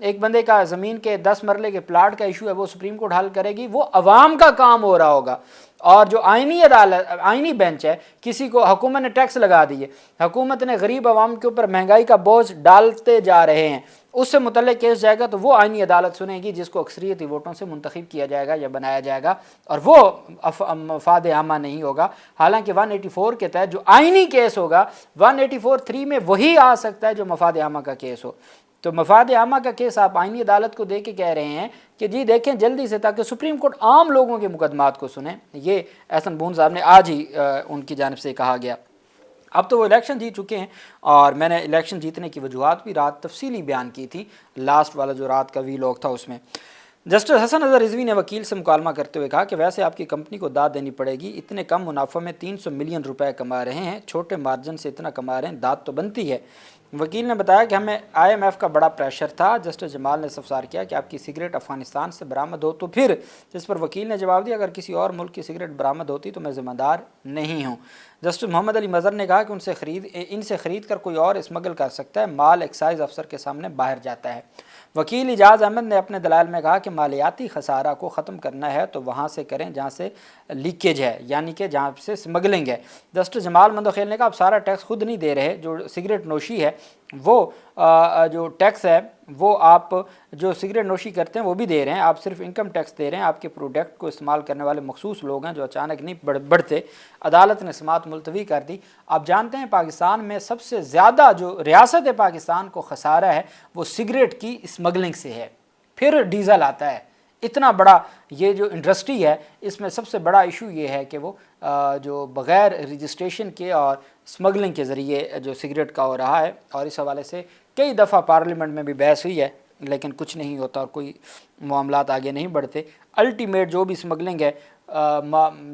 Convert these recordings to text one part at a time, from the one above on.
ایک بندے کا زمین کے 10 مرلے کے پلاٹ کا ایشو ہے وہ سپریم کورٹ حل کرے گی, وہ عوام کا کام ہو رہا ہوگا. اور جو آئینی بینچ ہے, کسی کو حکومت نے ٹیکس لگا دیے, حکومت نے غریب عوام کے اوپر مہنگائی کا بوجھ ڈالتے جا رہے ہیں, اس سے متعلق کیس جائے گا تو وہ آئینی عدالت سنے گی جس کو اکثریتی ووٹوں سے منتخب کیا جائے گا یا بنایا جائے گا, اور وہ مفاد عامہ نہیں ہوگا. حالانکہ 184 کے تحت جو آئینی کیس ہوگا 184(3) میں وہی آ سکتا ہے جو مفاد عامہ کا کیس ہو. تو مفاد عامہ کا کیس آپ آئینی عدالت کو دے کے کہہ رہے ہیں کہ جی دیکھیں جلدی سے, تاکہ سپریم کورٹ عام لوگوں کے مقدمات کو سنیں. یہ احسن بون صاحب نے آج ہی ان کی جانب سے کہا گیا. اب تو وہ الیکشن جیت چکے ہیں, اور میں نے الیکشن جیتنے کی وجوہات بھی رات تفصیلی بیان کی تھی, لاسٹ والا جو رات کا ویلاگ تھا اس میں. جسٹس حسن اظہر رضوی نے وکیل سے مکالمہ کرتے ہوئے کہا کہ ویسے آپ کی کمپنی کو داد دینی پڑے گی, اتنے کم منافع میں 300 ملین روپے کما رہے ہیں, چھوٹے مارجن سے اتنا کما رہے ہیں, داد تو بنتی ہے. وکیل نے بتایا کہ ہمیں IMF کا بڑا پریشر تھا. جسٹس جمال نے استفسار کیا کہ آپ کی سگریٹ افغانستان سے برآمد ہو تو پھر, جس پر وکیل نے جواب دیا اگر کسی اور ملک کی سگریٹ برآمد ہوتی تو میں ذمہ دار نہیں ہوں. جسٹس محمد علی مظہر نے کہا کہ ان سے خرید کر کوئی اور اسمگل کر سکتا ہے, مال ایکسائز افسر کے سامنے باہر جاتا ہے. وکیل اجاز احمد نے اپنے دلائل میں کہا کہ مالیاتی خسارہ کو ختم کرنا ہے تو وہاں سے کریں جہاں سے لیکیج ہے, یعنی کہ جہاں سے اسمگلنگ ہے. جسٹس جمال مندوخیل نے کہا آپ سارا ٹیکس خود نہیں دے رہے, جو سگریٹ نوشی ہے وہ جو ٹیکس ہے وہ آپ جو سگریٹ نوشی کرتے ہیں وہ بھی دے رہے ہیں, آپ صرف انکم ٹیکس دے رہے ہیں. آپ کے پروڈکٹ کو استعمال کرنے والے مخصوص لوگ ہیں جو اچانک نہیں بڑھتے. عدالت نے سماعت ملتوی کر دی. آپ جانتے ہیں پاکستان میں سب سے زیادہ جو ریاست پاکستان کو خسارہ ہے وہ سگریٹ کی اسمگلنگ سے ہے, پھر ڈیزل آتا ہے. اتنا بڑا یہ جو انڈسٹری ہے اس میں سب سے بڑا ایشو یہ ہے کہ وہ جو بغیر رجسٹریشن کے اور اسمگلنگ کے ذریعے جو سگریٹ کا ہو رہا ہے. اور اس حوالے سے کئی دفعہ پارلیمنٹ میں بھی بحث ہوئی ہے لیکن کچھ نہیں ہوتا اور کوئی معاملات آگے نہیں بڑھتے. الٹیمیٹ جو بھی اسمگلنگ ہے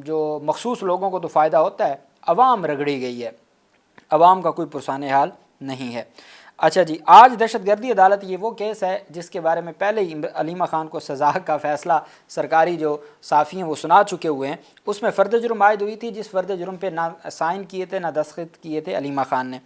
جو مخصوص لوگوں کو تو فائدہ ہوتا ہے, عوام رگڑی گئی ہے, عوام کا کوئی پرسان حال نہیں ہے. اچھا جی, آج دہشت گردی عدالت یہ وہ کیس ہے جس کے بارے میں پہلے ہی علیمہ خان کو سزا کا فیصلہ سرکاری جو صحافی ہیں وہ سنا چکے ہوئے ہیں. اس میں فرد جرم عائد ہوئی تھی جس فرد جرم پہ نہ سائن کیے تھے نہ دستخط کیے تھے علیمہ خان نے.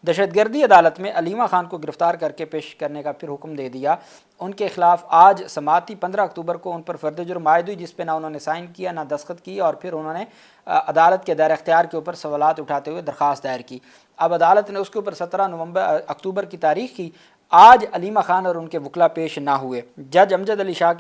دہشت گردی عدالت میں علیمہ خان کو گرفتار کر کے پیش کرنے کا پھر حکم دے دیا. ان کے خلاف آج سماعتی 15 اکتوبر کو ان پر فرد جرم عائد ہوئی جس پہ نہ انہوں نے سائن کیا نہ دستخط کی, اور پھر انہوں نے عدالت کے دائرہ اختیار کے اوپر سوالات اٹھاتے ہوئے درخواست دائر کی. اب عدالت نے اس کے اوپر 17 اکتوبر کی تاریخ کی. آج علیمہ خان اور ان کے وکلا پیش نہ ہوئے. جج امجد علی شاہ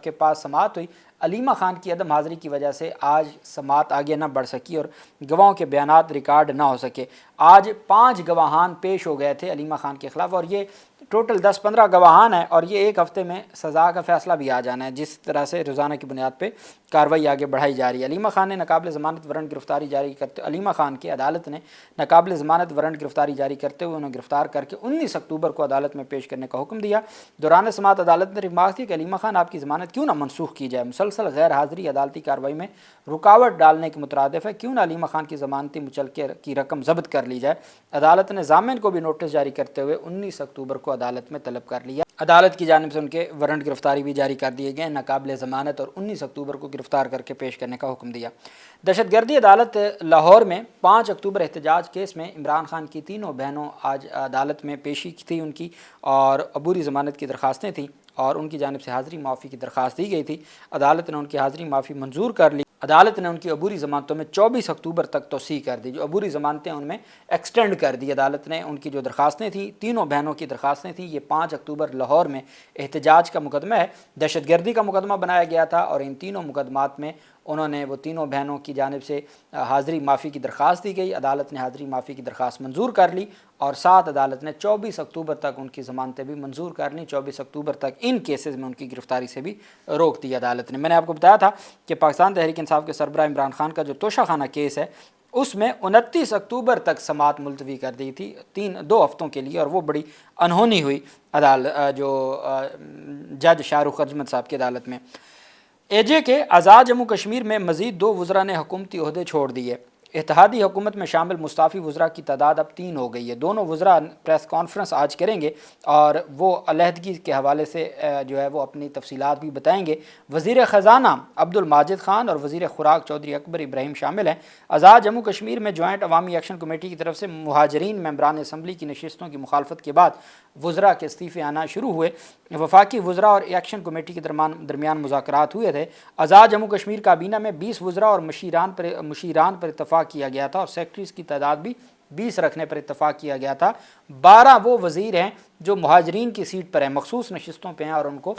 کے پاس سماعت ہوئی. علیمہ خان کی عدم حاضری کی وجہ سے آج سماعت آگے نہ بڑھ سکی اور گواہوں کے بیانات ریکارڈ نہ ہو سکے. آج 5 گواہان پیش ہو گئے تھے علیمہ خان کے خلاف, اور یہ ٹوٹل 10-15 گواہان ہیں, اور یہ ایک ہفتے میں سزا کا فیصلہ بھی آ جانا ہے جس طرح سے روزانہ کی بنیاد پہ کارروائی آگے بڑھائی جا رہی ہے. علیمہ خان نے ناقابل ضمانت وارنٹ گرفتاری جاری کرتے علیمہ خان کی عدالت نے ناقابل ضمانت وارنٹ گرفتاری جاری کرتے ہوئے انہیں گرفتار کر کے 19 اکتوبر کو عدالت میں پیش کرنے کا حکم دیا. دوران سماعت عدالت نے ریمارک کی کہ علیمہ خان آپ کی ضمانت کیوں نہ منسوخ کی جائے, مسلسل غیر حاضری عدالتی کارروائی میں رکاوٹ ڈالنے کے مترادف ہے, کیوں نہ علیمہ خان کی ضمانتی مچلکے کی رقم ضبط کر لی جائے. عدالت نے ضامن کو بھی نوٹس جاری کرتے ہوئے 19 اکتوبر کو عدالت میں طلب کر لیا. عدالت کی جانب سے ان کے وارنٹ گرفتاری بھی جاری کر دیے گئے, ناقابل ضمانت, اور 19 اکتوبر کو گرفتار کر کے پیش کرنے کا حکم دیا. دہشت گردی عدالت لاہور میں 5 اکتوبر احتجاج کیس میں عمران خان کی تینوں بہنوں آج عدالت میں پیشی تھی ان کی, اور عبوری ضمانت کی درخواستیں تھیں اور ان کی جانب سے حاضری معافی کی درخواست دی گئی تھی. عدالت نے ان کی حاضری معافی منظور کر لی. عدالت نے ان کی عبوری ضمانتوں میں 24 اکتوبر تک توسیع کر دی, جو عبوری ضمانتیں ان میں ایکسٹینڈ کر دی. عدالت نے ان کی جو درخواستیں تھیں, تینوں بہنوں کی درخواستیں تھیں, یہ 5 اکتوبر لاہور میں احتجاج کا مقدمہ ہے, دہشت گردی کا مقدمہ بنایا گیا تھا, اور ان تینوں مقدمات میں انہوں نے وہ تینوں بہنوں کی جانب سے حاضری معافی کی درخواست دی گئی. عدالت نے حاضری معافی کی درخواست منظور کر لی, اور ساتھ عدالت نے 24 اکتوبر تک ان کی ضمانتیں بھی منظور کر لیں. 24 اکتوبر تک ان کیسز میں ان کی گرفتاری سے بھی روک دی عدالت نے. میں نے آپ کو بتایا تھا کہ پاکستان تحریک انصاف کے سربراہ عمران خان کا جو توشہ خانہ کیس ہے اس میں 29 اکتوبر تک سماعت ملتوی کر دی تھی 2 ہفتوں کے لیے, اور وہ بڑی انہونی ہوئی جو جج شاہ رخ ارجمند صاحب کی عدالت میں. اے جے کے آزاد جموں کشمیر میں مزید 2 وزراء نے حکومتی عہدے چھوڑ دیے. اتحادی حکومت میں شامل مستعفی وزراء کی تعداد اب 3 ہو گئی ہے۔ دونوں وزراء پریس کانفرنس آج کریں گے اور وہ علیحدگی کے حوالے سے جو ہے وہ اپنی تفصیلات بھی بتائیں گے۔ وزیر خزانہ عبد الماجد خان اور وزیر خوراک چودھری اکبر ابراہیم شامل ہیں۔ آزاد جموں کشمیر میں جوائنٹ عوامی ایکشن کمیٹی کی طرف سے مہاجرین ممبران اسمبلی کی نشستوں کی مخالفت کے بعد وزراء کے استعفے آنا شروع ہوئے۔ وفاقی وزراء اور ایکشن کمیٹی کے درمیان مذاکرات ہوئے تھے۔ آزاد جموں کشمیر کابینہ میں 20 وزراء اور مشیران پر اتفاق کیا گیا تھا اور سیکرٹریز کی تعداد بھی 20 رکھنے پر اتفاق کیا گیا تھا۔ 12 وہ وزیر ہیں جو مہاجرین کی سیٹ پر ہیں، مخصوص نشستوں پہ ہیں، اور ان کو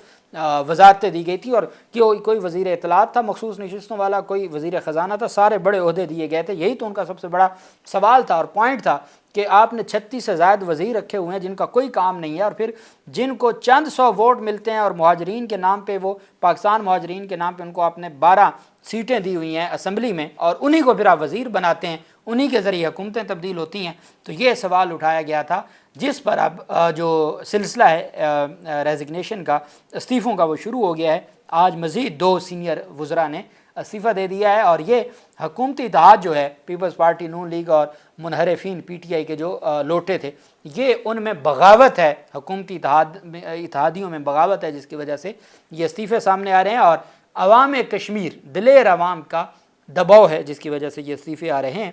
وزارتیں دی گئی تھی، اور کوئی وزیر اطلاعات تھا مخصوص نشستوں والا، کوئی وزیر خزانہ تھا، سارے بڑے عہدے دیے گئے تھے۔ یہی تو ان کا سب سے بڑا سوال تھا اور پوائنٹ تھا کہ آپ نے 36 سے زائد وزیر رکھے ہوئے ہیں جن کا کوئی کام نہیں ہے، اور پھر جن کو چند سو ووٹ ملتے ہیں اور مہاجرین کے نام پہ، وہ پاکستان مہاجرین کے نام پہ ان کو آپ نے 12 سیٹیں دی ہوئی ہیں اسمبلی میں، اور انہی کو پھر آپ وزیر بناتے ہیں، انہی کے ذریعے حکومتیں تبدیل ہوتی ہیں۔ تو یہ سوال اٹھایا گیا تھا، جس پر اب جو سلسلہ ہے ریزگنیشن کا، استعفوں کا، وہ شروع ہو گیا ہے۔ آج مزید 2 سینئر وزراء نے استعفیٰ دے دیا ہے، اور یہ حکومتی اتحاد جو ہے، پیپلز پارٹی، نون لیگ اور منحرفین پی ٹی آئی کے جو لوٹے تھے، یہ ان میں بغاوت ہے، حکومتی اتحادیوں میں بغاوت ہے، جس کی وجہ سے یہ استعفے سامنے آ رہے ہیں، اور عوام کشمیر، دلیر عوام کا دباؤ ہے جس کی وجہ سے یہ استعفے آ رہے ہیں۔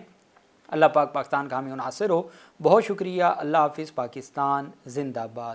اللہ پاک پاکستان کا حامی و ناصر ہو۔ بہت شکریہ۔ اللہ حافظ۔ پاکستان زندہ باد۔